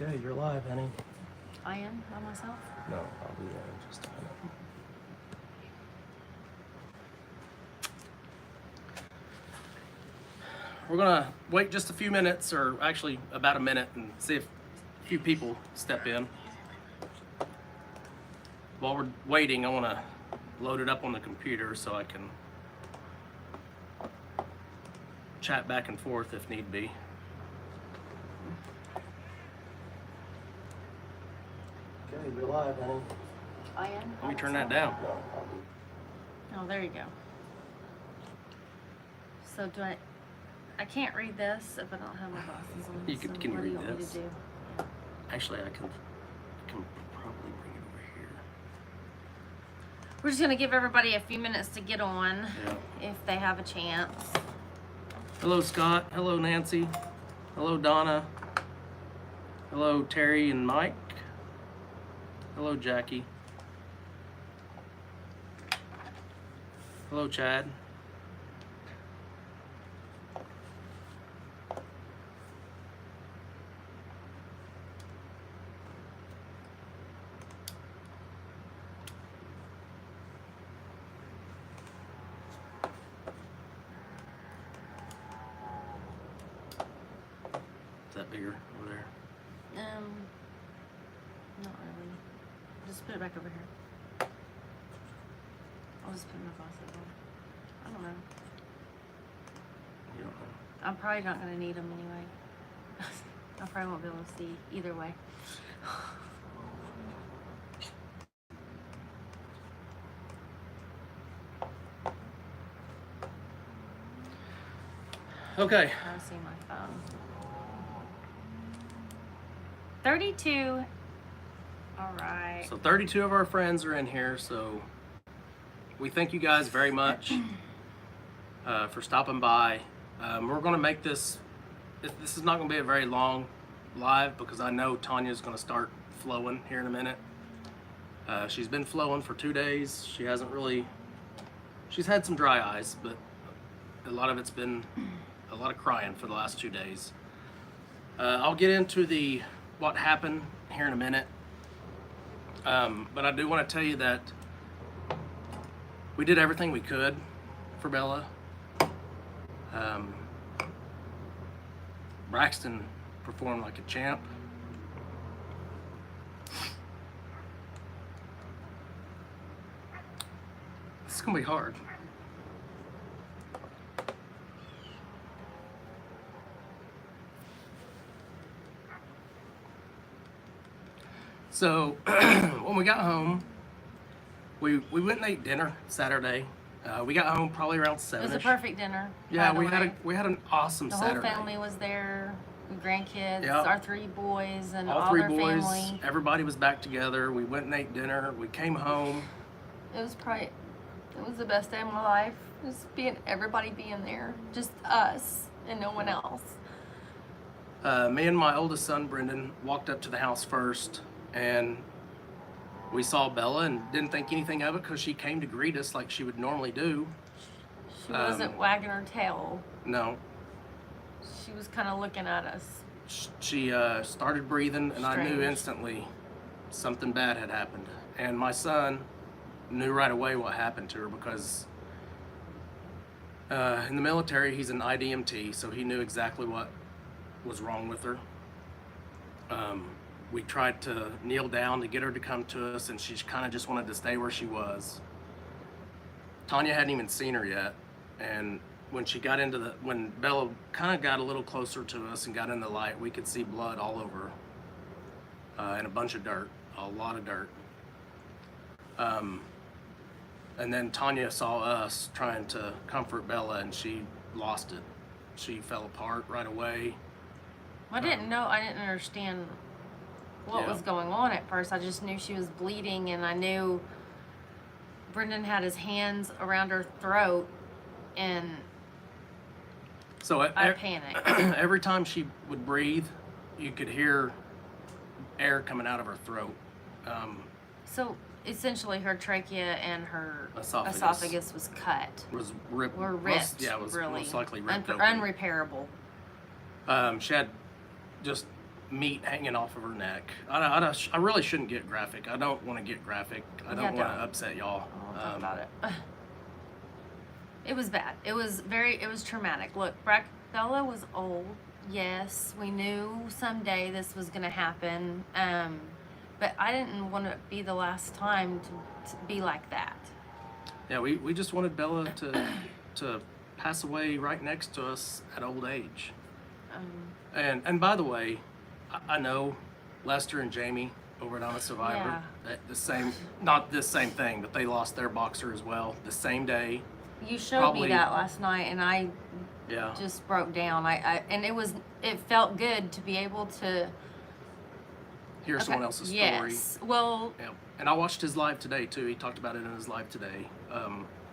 Okay, you're live, honey. I am by myself. No, I'll be there in just a minute. We're gonna wait just a few minutes, or actually about a minute, and see if a few people step in. While we're waiting, I wanna load it up on the computer so I can chat back and forth if need be. Okay, you're live, honey. I am. Let me turn that down. Oh, there you go. So do I can't read this if I don't have my glasses on. You can so you what read do you want this? me to do? Actually, I can probably bring it over here. We're just gonna give everybody a few minutes to get on, Yeah. if they have a chance. Hello, Scott. Hello, Nancy. Hello, Donna. Hello, Terry and Mike. Hello, Jackie. Hello, Chad. Is that bigger over there? Not really. Just put it back over here. I'll just put my glasses on. I don't know. You don't know. I'm probably not gonna need them anyway. I probably won't be able to see either way. Okay. I see my phone. 32. All right. So 32 of our friends are in here, so we thank you guys very much for stopping by. We're going to make this is not going to be a very long live because I know Tanya's going to start flowing here in a minute. She's been flowing for 2 days. She's had some dry eyes, but a lot of it's been a lot of crying for the last 2 days. I'll get into what happened here in a minute. But I do want to tell you that we did everything we could for Bella. Braxton performed like a champ. This is gonna be hard. So when we got home, we went and ate dinner Saturday. We got home probably around 7. It was a perfect dinner. Yeah, by the way. we had an awesome The Saturday. whole family was there. The grandkids, Yep. our 3 boys, and all All 3 their boys, family. everybody was back together. We went and ate dinner. We came home. It was the best day of my life. Just everybody being there. Just us and no one else. Me and my oldest son, Brendan, walked up to the house first, and we saw Bella and didn't think anything of it because she came to greet us like she would normally do. She wasn't wagging her tail. No. She was kind of looking at us. She started breathing, and I knew Strange. instantly something bad had happened. And my son knew right away what happened to her because in the military, he's an IDMT, so he knew exactly what was wrong with her. We tried to kneel down to get her to come to us, and she kind of just wanted to stay where she was. Tanya hadn't even seen her yet, and when Bella kind of got a little closer to us and got in the light, we could see blood all over and a bunch of dirt, a lot of dirt. And then Tanya saw us trying to comfort Bella, and she lost it. She fell apart right away. I didn't understand what Yeah. was going on at first. I just knew she was bleeding, and I knew Brendan had his hands around her throat, and So I panicked. every time she would breathe, you could hear air coming out of her throat. So essentially, her trachea and her Esophagus. esophagus was cut. Was ripped. Were ripped. It was really most likely ripped open. unrepairable. She had just meat hanging off of her neck. I really shouldn't get graphic. I don't want to get graphic. I Yeah, don't want don't. to upset y'all. I won't talk about it. It was bad. It was traumatic. Look, Bella was old. Yes, we knew someday this was gonna happen. But I didn't want to be the last time to be like that. Yeah, we just wanted Bella to pass away right next to us at old age. And by the way, I know Lester and Jamie over at I'm a Survivor, not this same thing, but they lost their boxer as well the same day. You showed me that last night, and I Yeah. just broke down. And it felt good to be able to Hear someone else's story. Yes. Well, Yeah. And I watched his live today too. He talked about it in his live today.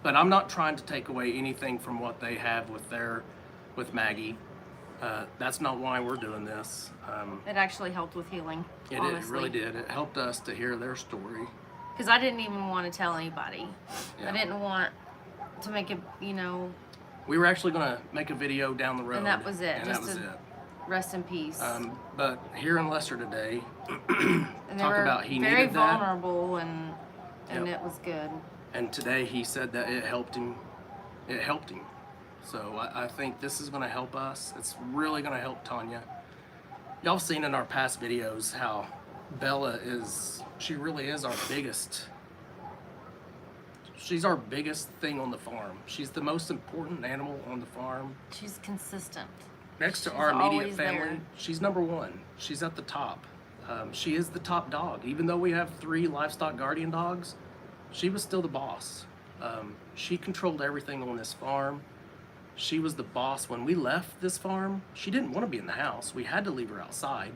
But I'm not trying to take away anything from what they have with Maggie. That's not why we're doing this. it actually helped with healing. It really did. It helped us to hear their story. Because I didn't even want to tell anybody. Yeah. I didn't want to make it, We were actually going to make a video down the road. And that was it, And just that was to- it. rest in peace. But hearing Lester today, And they talk were about he very needed that. vulnerable, and Yep. it was good. And today he said that it helped him. It helped him. So I think this is going to help us. It's really going to help Tanya. Y'all have seen in our past videos how Bella she really is our biggest. She's our biggest thing on the farm. She's the most important animal on the farm. She's consistent. Next to She's our immediate always family, there. she's number one. She's at the top. She is the top dog. Even though we have 3 livestock guardian dogs, she was still the boss. She controlled everything on this farm. She was the boss. When we left this farm, she didn't want to be in the house. We had to leave her outside.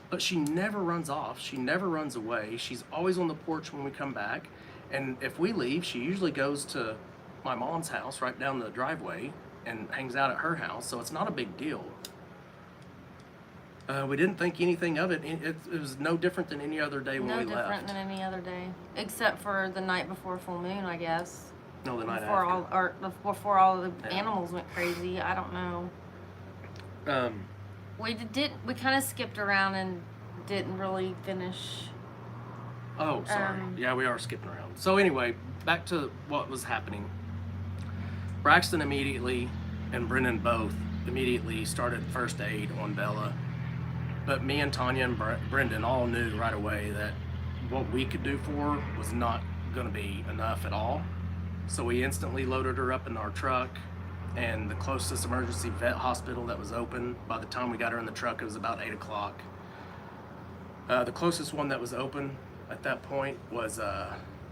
But she never runs off. She never runs away. She's always on the porch when we come back. And if we leave, she usually goes to my mom's house right down the driveway and hangs out at her house. So it's not a big deal. We didn't think anything of it. It was no different than any other day when No we different left. than any other day, except for the night before full moon, I guess. No, the night Before after. before all the Yeah. animals went crazy. I don't know. We kind of skipped around and didn't really finish. Oh, sorry. Yeah, we are skipping around. So anyway, back to what was happening. Braxton immediately and Brendan both immediately started first aid on Bella. But me and Tanya and Brendan all knew right away that what we could do for her was not going to be enough at all. So we instantly loaded her up in our truck, and the closest emergency vet hospital that was open, by the time we got her in the truck, it was about 8 o'clock. The closest one that was open at that point was,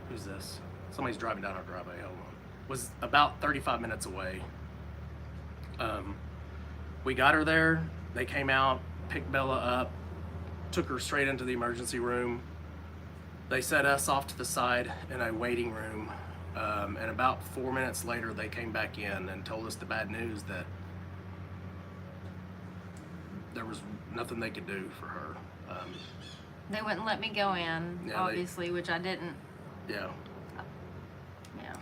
who's this? Somebody's driving down our driveway, hold on. Was about 35 minutes away. We got her there, they came out, picked Bella up, took her straight into the emergency room. They set us off to the side in a waiting room. And about 4 minutes later, they came back in and told us the bad news that there was nothing they could do for her. They wouldn't let me go in, Yeah, obviously, which I didn't. Yeah. Yeah.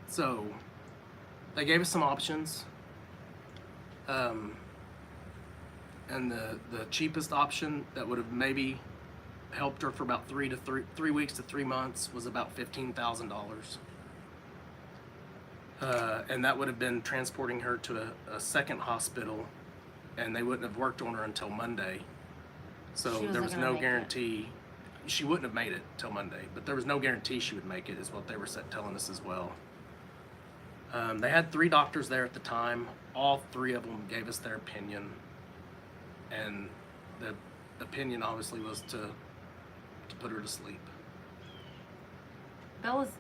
So they gave us some options. And the cheapest option that would have maybe helped her for about 3 weeks to 3 months was about $15,000. And that would have been transporting her to a second hospital, and they wouldn't have worked on her until Monday. So She there wasn't was gonna no make it. guarantee. She wouldn't have made it till Monday, but there was no guarantee she would make it, is what they were telling us as well. They had 3 doctors there at the time. All 3 of them gave us their opinion, and the opinion obviously was to put her to sleep. Bella's.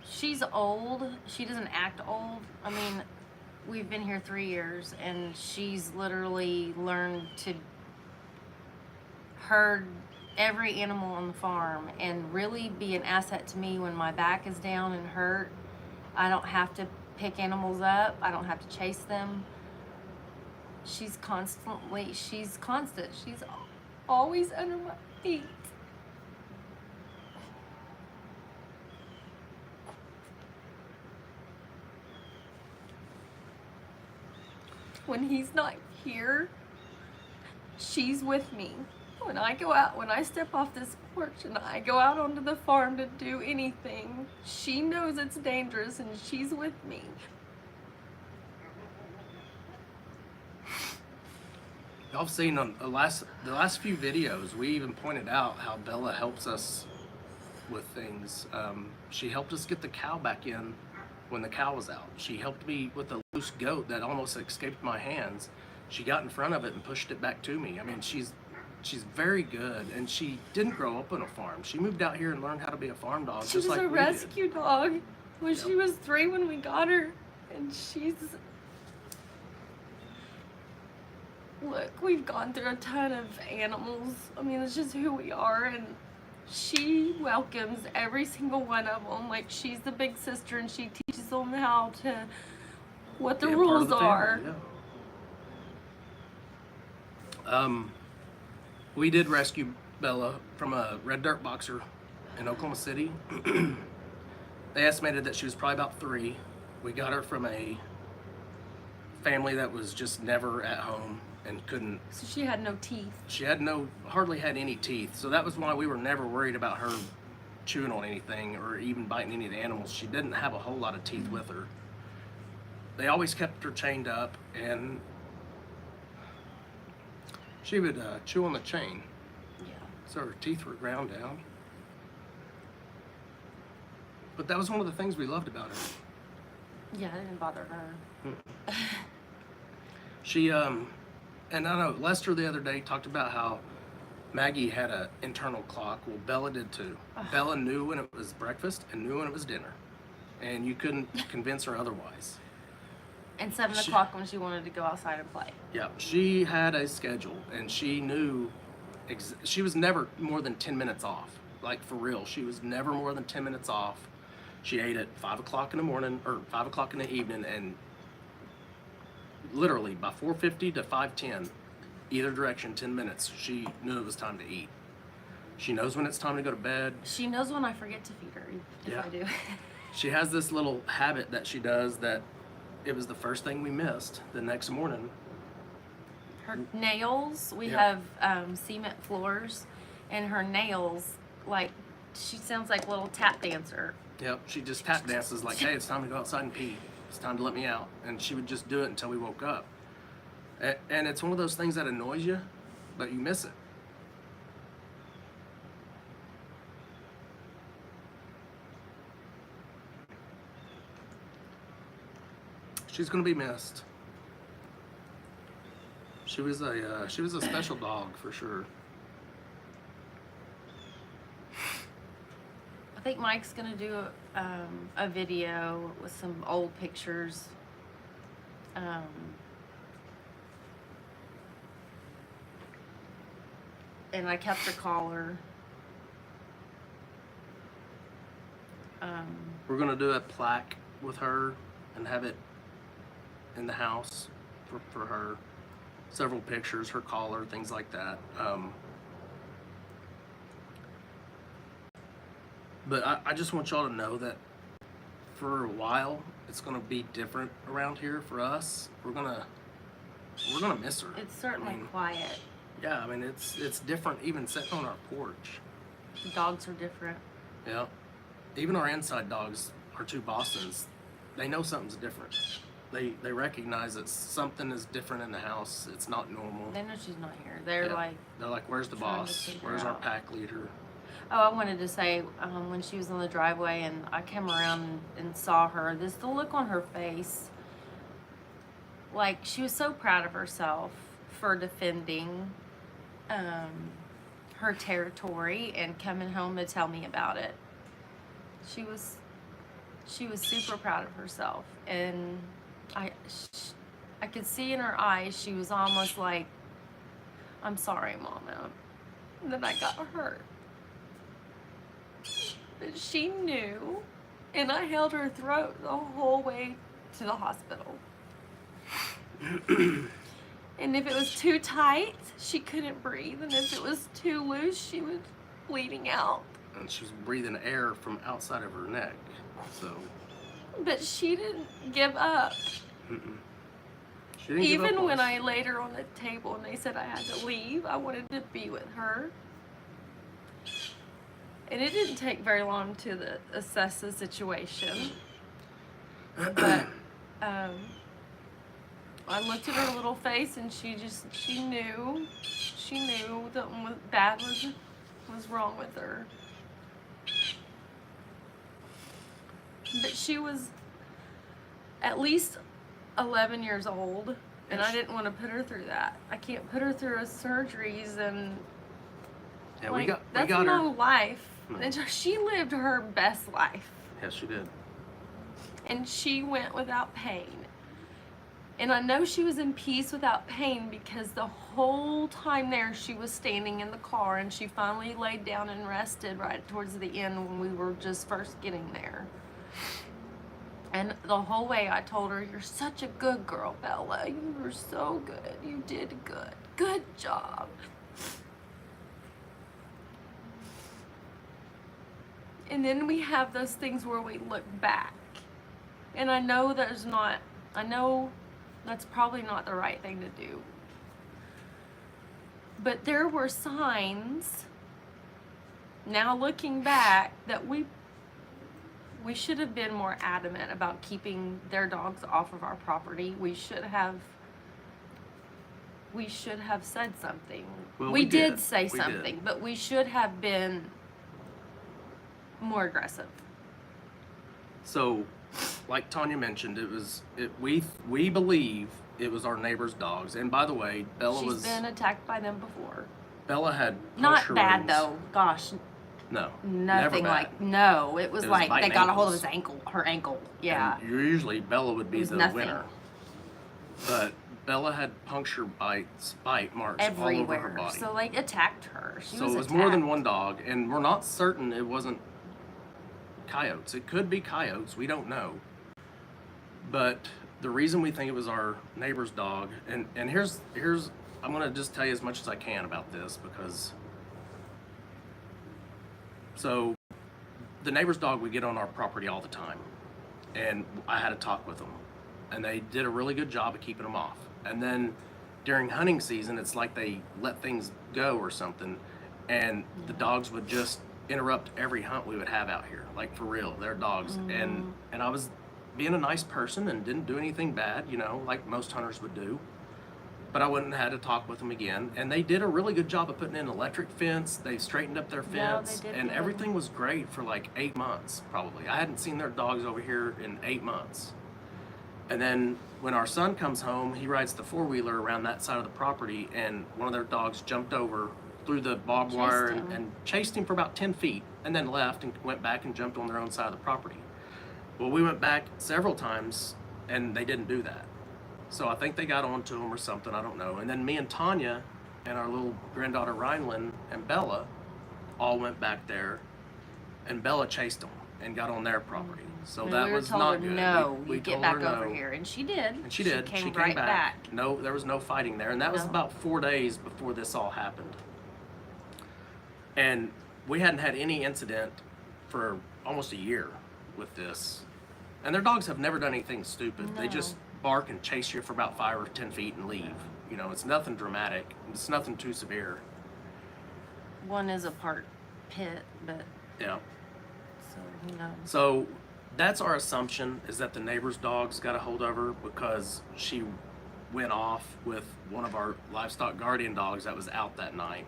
She's old. She doesn't act old. I mean, we've been here 3 years, and she's literally learned to herd every animal on the farm and really be an asset to me when my back is down and hurt. I don't have to pick animals up. I don't have to chase them. She's constant. She's always under my feet. when he's not here, she's with me. When I go out, when I step off this porch and I go out onto the farm to do anything, she knows it's dangerous and she's with me. Y'all have seen on the last few videos, we even pointed out how Bella helps us with things. She helped us get the cow back in when the cow was out. She helped me with a loose goat that almost escaped my hands. She got in front of it and pushed it back to me. I mean, she's very good, and she didn't grow up on a farm. She moved out here and learned how to be a farm dog, She just was like a we rescue dog when Yep. she was 3 when we got her, and she's. Look, we've gone through a ton of animals. I mean, it's just who we are, and she welcomes every single one of them. Like, she's the big sister, and she teaches them how to, what the Be a part of rules the family, are. yeah. We did rescue Bella from a red dirt boxer in Oklahoma City. They estimated that she was probably about 3. We got her from a family that was just never at home and couldn't. So she had no teeth. She had hardly had any teeth, so that was why we were never worried about her chewing on anything or even biting any of the animals. She didn't have a whole lot of teeth with her. They always kept her chained up, and she would chew on the chain, Yeah. so her teeth were ground down. But that was one of the things we loved about her. Yeah, it didn't bother her. She, and I know Lester the other day talked about how Maggie had an internal clock. Well, Bella did too. Bella knew when it was breakfast and knew when it was dinner. And you couldn't convince her otherwise. And 7 She- o'clock when she wanted to go outside and play. Yeah, she had a schedule, and she knew, she was never more than 10 minutes off. Like, for real, she was never more than 10 minutes off. She ate at 5 o'clock in the morning, or 5 o'clock in the evening, and literally by 4:50 to 5:10, either direction, 10 minutes, she knew it was time to eat. She knows when it's time to go to bed. She knows when I forget to feed her, if Yeah. I do. She has this little habit that she does that it was the first thing we missed the next morning. Her nails, we Yeah. have cement floors, and her nails, like, she sounds like a little tap dancer. Yep, she just tap dances like, hey, it's time to go outside and pee. It's time to let me out. And she would just do it until we woke up. And it's one of those things that annoys you, but you miss it. She's gonna be missed. She was a special dog for sure. I think Mike's gonna do a video with some old pictures. And I kept her collar. We're gonna do a plaque with her and have it in the house for her. Several pictures, her collar, things like that. But I just want y'all to know that for a while it's gonna be different around here for us. We're gonna miss her. It's certainly I mean, quiet. yeah, I mean it's different even sitting on our porch. The dogs are different. Yeah. Even our inside dogs, our 2 Bostons, they know something's different. They recognize that something is different in the house. It's not normal. They know she's not here. They're Yeah. like, They're like, where's the trying to boss? figure Where's our out. pack leader? oh, I wanted to say, when she was on the driveway and I came around and saw her, the look on her face, like, she was so proud of herself for defending her territory and coming home to tell me about it. She was super proud of herself, and I could see in her eyes she was almost like, I'm sorry, Mama, that I got hurt. But she knew, and I held her throat the whole way to the hospital. And if it was too tight, she couldn't breathe, and if it was too loose, she was bleeding out. And she was breathing air from outside of her neck. So, But she didn't give up. mm-mm. She didn't give up Even on when us. I laid her on the table and they said I had to leave, I wanted to be with her. And it didn't take very long to assess the situation. But I looked at her little face and she knew that bad was wrong with her. But she was at least 11 years old, and I didn't want to put her through that. I can't put her through surgeries and Yeah, like, we that's got no her. life. No. And she lived her best life, Yes, she did. and she went without pain. And I know she was in peace without pain because the whole time there she was standing in the car, and she finally laid down and rested right towards the end when we were just first getting there. And the whole way I told her, "You're such a good girl, Bella. You were so good. You did good. Good job." And then we have those things where we look back. And I know that's probably not the right thing to do. But there were signs, now looking back, that we should have been more adamant about keeping their dogs off of our property. We should have said something. Well, we did did. say We something, did. but we should have been more aggressive. So, like Tanya mentioned, we believe it was our neighbor's dogs. And by the way, She's been attacked by them before. Bella had Not puncture bad wounds. though. Gosh, No, never nothing bad. like no. It was It was like they biting got a hold of ankles. her ankle. Yeah. And usually Bella would It be was the nothing. winner. But Bella had puncture bite marks all over Everywhere. her body. So like attacked her. She So was it was more than attacked. one dog, and we're not certain it wasn't coyotes. It could be coyotes. We don't know. But the reason we think it was our neighbor's dog, and here's I'm gonna just tell you as much as I can about this because so the neighbor's dog we get on our property all the time, and I had a talk with them, and they did a really good job of keeping them off. And then during hunting season, it's like they let things go or something, and the dogs would just interrupt every hunt we would have out here, like for real. They're dogs, and I was being a nice person and didn't do anything bad, you know, like most hunters would do. But I went and had to talk with them again, and they did a really good job of putting in an electric fence. They straightened up their Yeah, fence, they did and good. everything was great for like 8 months, probably. I hadn't seen their dogs over here in 8 months. And then when our son comes home, he rides the four-wheeler around that side of the property, and one of their dogs jumped over through the barbed wire Chased him. and chased him for about 10 feet, and then left and went back and jumped on their own side of the property. Well, we went back several times, and they didn't do that. So I think they got onto him or something, I don't know. And then me and Tanya and our little granddaughter Rhinelyn and Bella all went back there, and Bella chased them and got on their property. So And that we were was told not her, good. no, We you get told back her over no. here, and she did. And she did. Came She right came back. No, there was no fighting there, and that was No. about 4 days before this all happened. And we hadn't had any incident for almost a year with this. And their dogs have never done anything stupid. They No. just bark and chase you for about 5 or 10 feet and leave. You know, it's nothing dramatic. It's nothing too severe. One is a part pit, but Yeah. so who knows? So that's our assumption, is that the neighbor's dogs got a hold of her because she went off with one of our livestock guardian dogs that was out that night.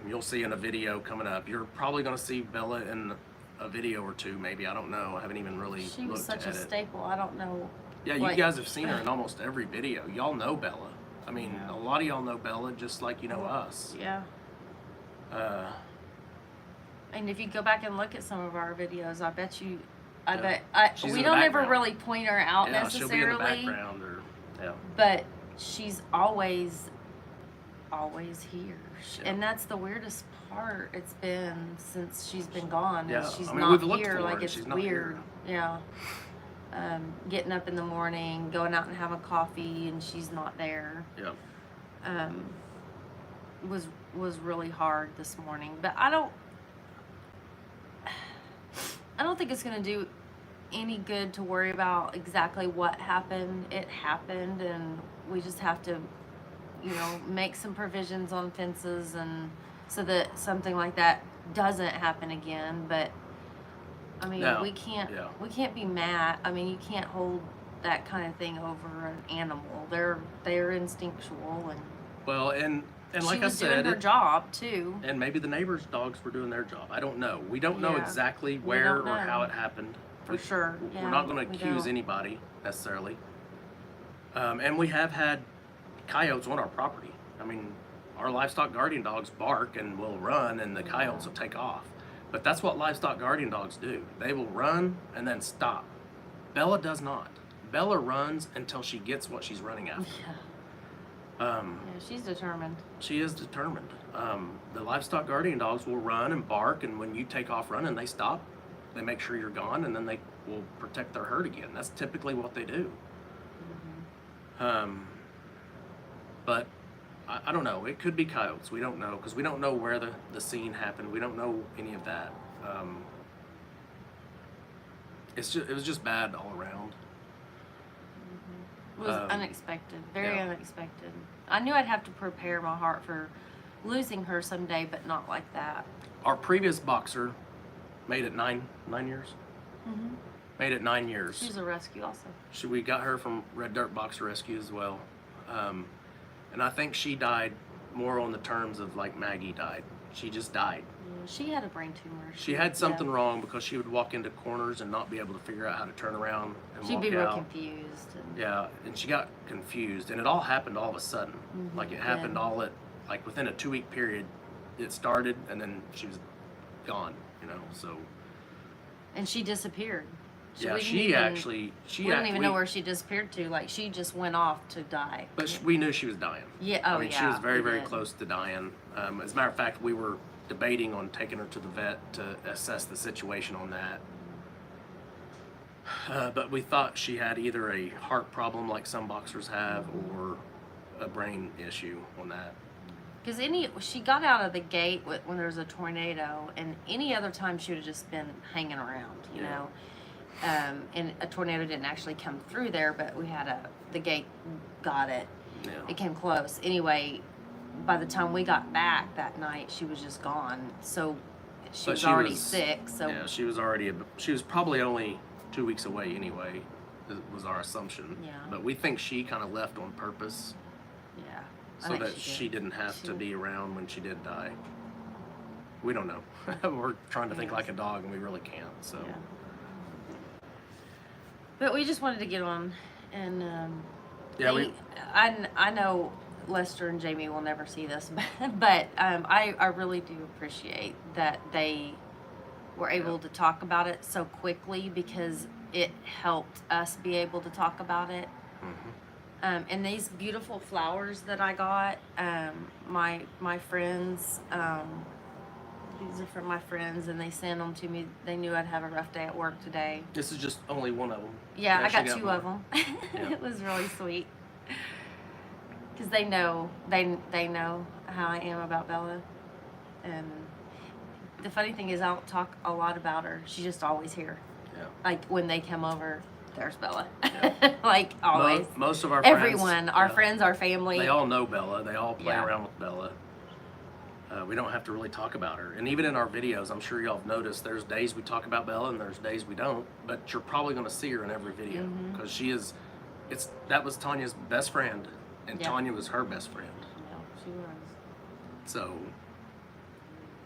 You'll see in a video coming up. You're probably going to see Bella in a video or two, maybe. I don't know. I haven't even really She was looked such at a it. staple. I don't know. Yeah, like- you guys have seen her in almost every video. Y'all know Bella. I mean, Yeah. a lot of y'all know Bella just like you know us. Yeah. Uh, And if you go back and look at some of our videos, I bet you, Yeah. She's we in the don't ever background. really point her out yeah, she'll be in the necessarily, background or yeah. but she's always here. Yeah. And that's the weirdest part. It's been since she's been gone. Yeah, She's I mean, not we've looked here. for her Like and it's she's not weird. Yeah. Getting up in the morning, going out and having coffee, and she's not there. Yeah. Was really hard this morning, but I don't think it's gonna do any good to worry about exactly what happened. It happened, and we just have to, make some provisions on fences and so that something like that doesn't happen again. But I mean, No. we can't Yeah. we can't be mad. I mean, you can't hold that kind of thing over an animal. They're instinctual, and Well, and like she I was doing said, her job too. and maybe the neighbors' dogs were doing their job. I don't know. We don't know Yeah. exactly We where don't or how know. it happened. For sure. We're Yeah, not going to we accuse don't. anybody necessarily. And we have had coyotes on our property. I mean, our livestock guardian dogs bark and will run, and the coyotes will take off. But that's what livestock guardian dogs do. They will run and then stop. Bella does not. Bella runs until she gets what she's running after. Yeah, she's determined. She is determined. The livestock guardian dogs will run and bark, and when you take off running, they stop. They make sure you're gone, and then they will protect their herd again. That's typically what they do. But I don't know. It could be coyotes. We don't know because we don't know where the scene happened. We don't know any of that. It was just bad all around. It was unexpected, very yeah. unexpected. I knew I'd have to prepare my heart for losing her someday, but not like that. Our previous boxer made it nine years. Mm-hmm. Made it 9 years. She's a rescue also. We got her from Red Dirt Boxer Rescue as well. And I think she died more on the terms of like Maggie died. She just died. Yeah, she had a brain tumor. She had something wrong because she would walk into corners and not be able to figure out how to turn around and She'd walk be real out. confused. And Yeah, and she got confused, and it all happened all of a sudden. Like it happened all at like within a 2-week period. It started, and then she was gone. So. And she disappeared. Yeah, we she didn't even know where she disappeared to. Like, she just went off to die. But we knew she was dying. Yeah. I mean, yeah. she was very, we very did. close to dying. As a matter of fact, we were debating on taking her to the vet to assess the situation on that. But we thought she had either a heart problem like some boxers have or a brain issue on that. Because she got out of the gate when there was a tornado, and any other time she would have just been hanging around, you know. And a tornado didn't actually come through there, but the gate got it. Yeah. It came close. Anyway, by the time we got back that night, she was just gone. So she was already sick. So yeah, she was probably only 2 weeks away anyway. Was our assumption. Yeah. But we think she kind of left on purpose. yeah. I So think that she didn't have to be around when she did die. We don't know. We're trying to think like a dog, and we really can't. So. Yeah. But we just wanted to get on, and I know Lester and Jamie will never see this, but I really do appreciate that they were able to talk about it so quickly, because it helped us be able to talk about it. And these beautiful flowers that I got, my friends, these are from my friends, and they sent them to me. They knew I'd have a rough day at work today. This is just only one of them. Yeah, I got she 2 more. of them. Yeah. It was really sweet, because they know how I am about Bella. And the funny thing is, I don't talk a lot about her. She's just always here. Yeah. Like when they come over, there's Bella. Yeah. Like always. Most of our friends, Everyone, our friends, our family. they all know Bella. They all play Yeah. around with Bella. We don't have to really talk about her. And even in our videos, I'm sure y'all have noticed, there's days we talk about Bella and there's days we don't. But you're probably going to see her in every video, because that was Tanya's best friend, and Yeah. Tanya was her best friend. Yeah, she was. So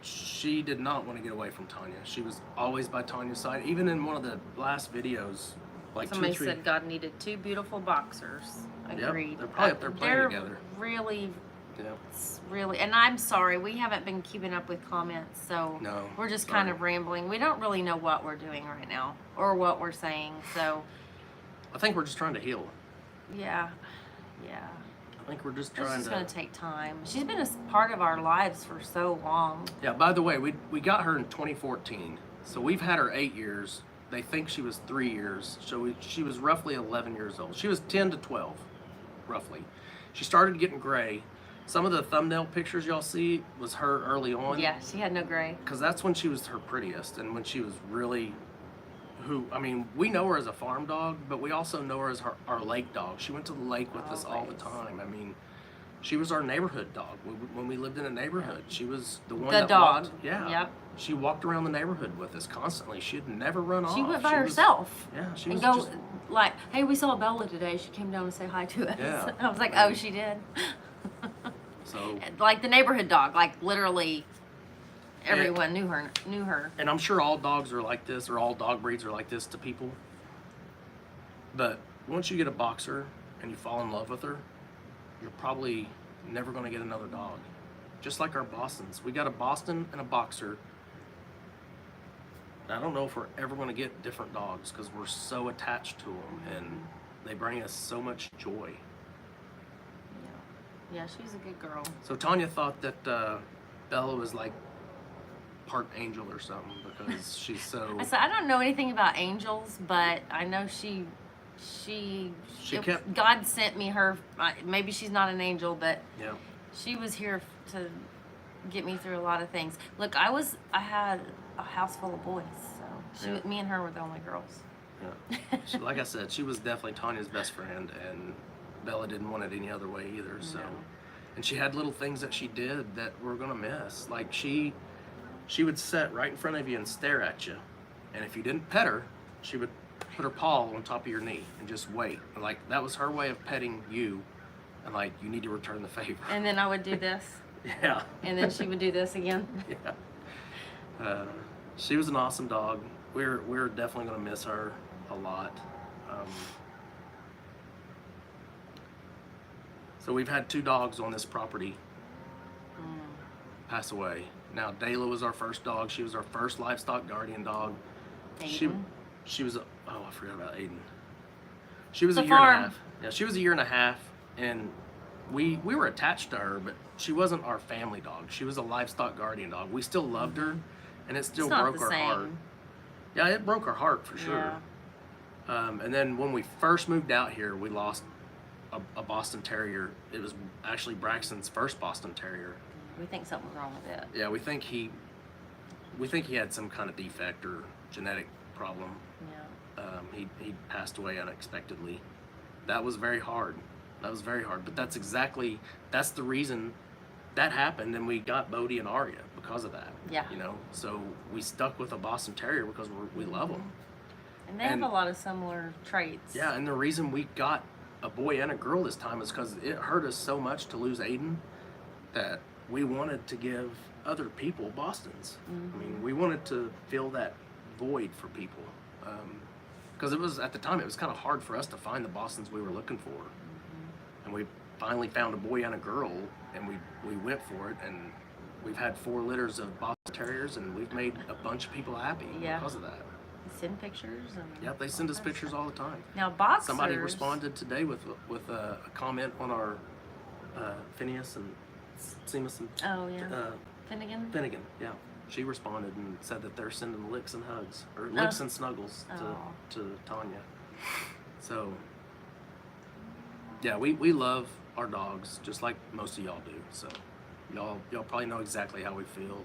she did not want to get away from Tanya. She was always by Tanya's side. Even in one of the last videos, like Somebody 2 or 3. said God needed 2 beautiful boxers. Yep, Agreed. they're probably up there playing They're together. Really, Yeah. really, and I'm sorry, we haven't been keeping up with comments, so No, we're just sorry. kind of rambling. We don't really know what we're doing right now or what we're saying, so I think we're just trying to heal. yeah. I think we're just It's trying just to. gonna take time. She's been a part of our lives for so long. Yeah. By the way, we got her in 2014, so we've had her 8 years. They think she was 3 years, so she was roughly 11 years old. She was 10 to 12, roughly. She started getting gray. Some of the thumbnail pictures y'all see was her early on. Yeah, she had no gray. Because that's when she was her prettiest, and when she was really who, I mean, we know her as a farm dog, but we also know her as our lake dog. She went to the lake with us all the time. I mean, she was our neighborhood dog. When we lived in a neighborhood, she was the one The that dog. walked. Yeah. Yep. She walked around the neighborhood with us constantly. She'd never run off. She went by herself. Yeah, she And was go just, like, hey, we saw Bella today. She came down to say hi to us. Yeah. I was like, oh, she did. so. Like the neighborhood dog, like literally everyone knew her. And I'm sure all dogs are like this, or all dog breeds are like this to people. But once you get a boxer and you fall in love with her, you're probably never going to get another dog. Just like our Bostons. We got a Boston and a boxer. I don't know if we're ever going to get different dogs because we're so attached to them and they bring us so much joy. Yeah, she's a good girl. So Tanya thought that Bella was like part angel or something because she's so. I said I don't know anything about angels, but I know God sent me her. Maybe she's not an angel, but Yeah. she was here to get me through a lot of things. Look, I had a house full of boys, so Yeah. me and her were the only girls. Yeah. Like I said, she was definitely Tanya's best friend, and Bella didn't want it any other way either. So, No. and she had little things that she did that we're gonna miss. Like she would sit right in front of you and stare at you, and if you didn't pet her, she would put her paw on top of your knee and just wait. And like that was her way of petting you, and like you need to return the favor. And then I would do this, Yeah. and then she would do this again. Yeah. She was an awesome dog. We're definitely gonna miss her a lot. So we've had 2 dogs on this property pass away. Now Dayla was our first dog. She was our first livestock guardian dog. Aiden. She was I forgot about Aiden. She was The a year and farm. a half. Yeah, she was a year and a half, and we were attached to her, but she wasn't our family dog. She was a livestock guardian dog. We still loved her, and it still It's not broke the our same. heart. Yeah, it broke our heart for sure. Yeah. And then when we first moved out here, we lost a Boston Terrier. It was actually Braxton's first Boston Terrier. We think something's wrong with it. Yeah, we think he had some kind of defect or genetic problem. Yeah. He passed away unexpectedly. That was very hard. But that's the reason that happened, and we got Bodie and Aria because of that. Yeah. You know, so we stuck with a Boston Terrier because we love them. And they have a lot of similar traits. Yeah, and the reason we got a boy and a girl this time is because it hurt us so much to lose Aiden that we wanted to give other people Bostons. I mean, we wanted to fill that void for people. Because it was, at the time, it was kind of hard for us to find the Bostons we were looking for. And we finally found a boy and a girl, and we went for it, and we've had 4 litters of Boston Terriers, and we've made a bunch of people happy because of that. They send pictures. And Yep, they send us pictures all the time. Now boxers. Somebody responded today with a comment on our Phineas and Seamus and Oh yeah. Finnegan. Finnegan. Yeah, she responded and said that they're sending licks and hugs or licks and snuggles to Tanya. So yeah, we love our dogs just like most of y'all do. So y'all probably know exactly how we feel.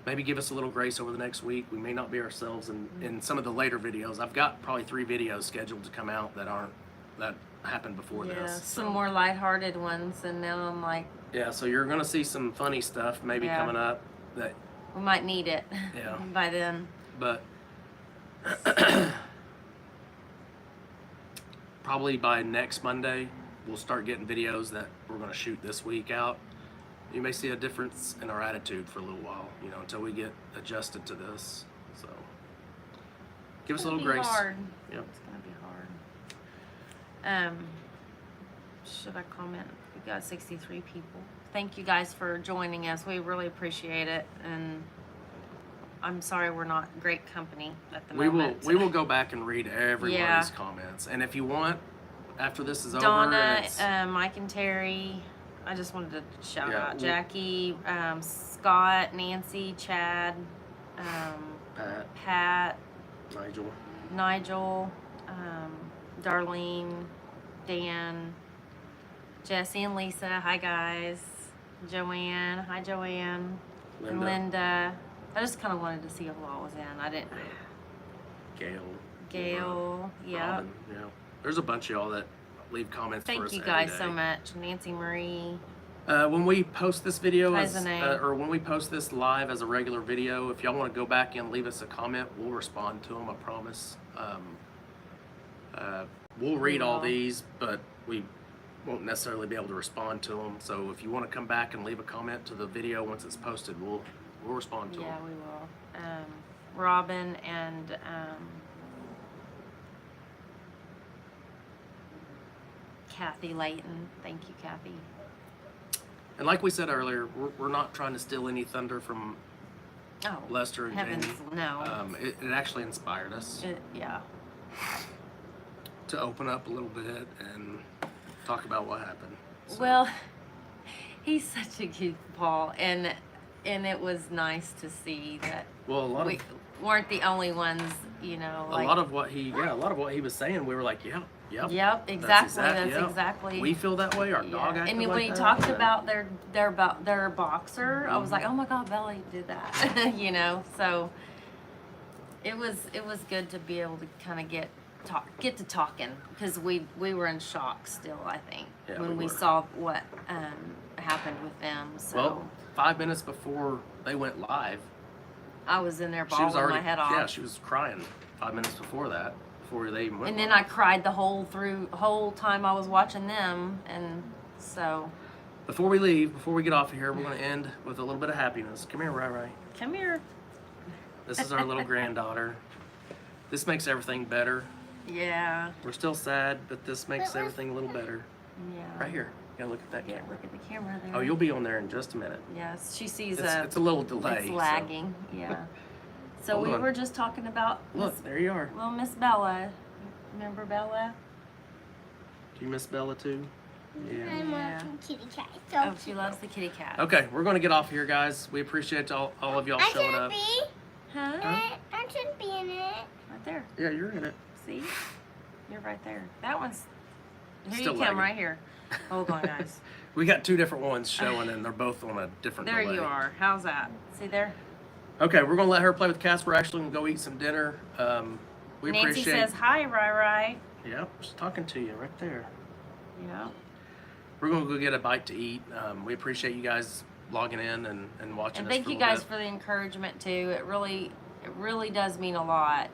Maybe give us a little grace over the next week. We may not be ourselves in some of the later videos. I've got probably 3 videos scheduled to come out that happened before this. Some more lighthearted ones, and now I'm like, Yeah, so you're gonna see some funny stuff maybe coming up that we might need it. Yeah. By then. but probably by next Monday we'll start getting videos that we're gonna shoot this week out. You may see a difference in our attitude for a little while, until we get adjusted to this. So give us a little grace. Hard. Yep. It's gonna be hard. Should I comment? We got 63 people. Thank you guys for joining us. We really appreciate it, and I'm sorry we're not great company at the moment. We will go back and read everybody's comments, and if you want, after this is over, and Donna, it's, Mike and Terry. I just wanted to shout out we'll- Jackie, Scott, Nancy, Chad, Pat, Nigel, Darlene, Dan, Jesse and Lisa. Hi guys. Joanne. Hi Joanne. And Linda. I just kind of wanted to see who all was in. I didn't. Gail, yeah. Robin, yeah. There's a bunch of y'all that leave comments for Thank us you every guys day. so much. Nancy Marie. When we post this video, Cousin or when we post this live as a regular video, if y'all want to go back and leave us a comment, we'll respond to them, I promise. We'll read all will. these, but we won't necessarily be able to respond to them. So if you want to come back and leave a comment to the video once it's posted, we'll respond to Yeah, them. we will. Robin and Kathy Layton. Thank you, Kathy. And like we said earlier, we're not trying to steal any thunder from Oh, Lester and heavens, Jamie. no. It actually inspired us Yeah. to open up a little bit and talk about what happened. So, Well, he's such a goofball, and it was nice to see that well, a lot we weren't the only ones, you know. a lot of what he was saying, we were like, yep. Yep, exactly. That's exactly. We feel that way. Our dog acted And like when he that, talked and- about their boxer, I was like, oh my God, Bella did that, you know. So it was good to be able to kind of get to talking, because we were in shock still, I think, Yeah, when we we were. saw what happened with them. So Well, 5 minutes before they went live, I was in there she was bawling already my head off. yeah, she was crying 5 minutes before that, before they even went And then live. I cried the whole time I was watching them, and so Before we get off of here, we're going to end with a little bit of happiness. Come here, Rai. come here. This is our little granddaughter. This makes everything better. Yeah. We're still sad, but this makes everything a little better. Yeah. Right here. You gotta look at that Yeah, camera. look at the camera there. Oh, you'll be on there in just a minute. Yes, she sees It's a little delay. It's so- lagging. Yeah. So Hold we on. were just talking about Look, there you are. little Miss Bella. Remember Bella? Do you miss Bella too? I Yeah. want kitty cat. So Oh, she loves the kitty cat. Okay, we're gonna get off here, guys. We appreciate all of y'all I showing shouldn't up. be. Huh? I shouldn't be in it. Right there. Yeah, you're in it. See? You're right there. That one's. Here Still you come, lagging. right here. Hold on, guys. We got two different ones showing, and they're both on a different There delay. you are. How's that? See there? Okay, we're gonna let her play with Casper. We're actually gonna go eat some dinner. We Nancy appreciate. says hi, Rai. Yep, she's talking to you right there. Yeah. We're gonna go get a bite to eat. We appreciate you guys logging in and watching And us thank for a you little guys bit. for the encouragement too. It really does mean a lot.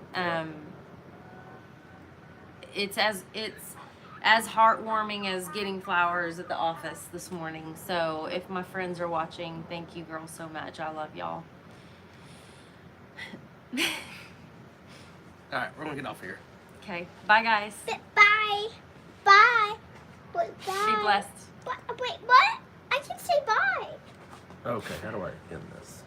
It's as heartwarming as getting flowers at the office this morning. So if my friends are watching, thank you girls so much. I love y'all. All right, we're gonna get off here. Okay. Bye guys. Bye. Bye. Wait, bye. Be blessed. Wait, what? I can say bye. Okay, how do I end this?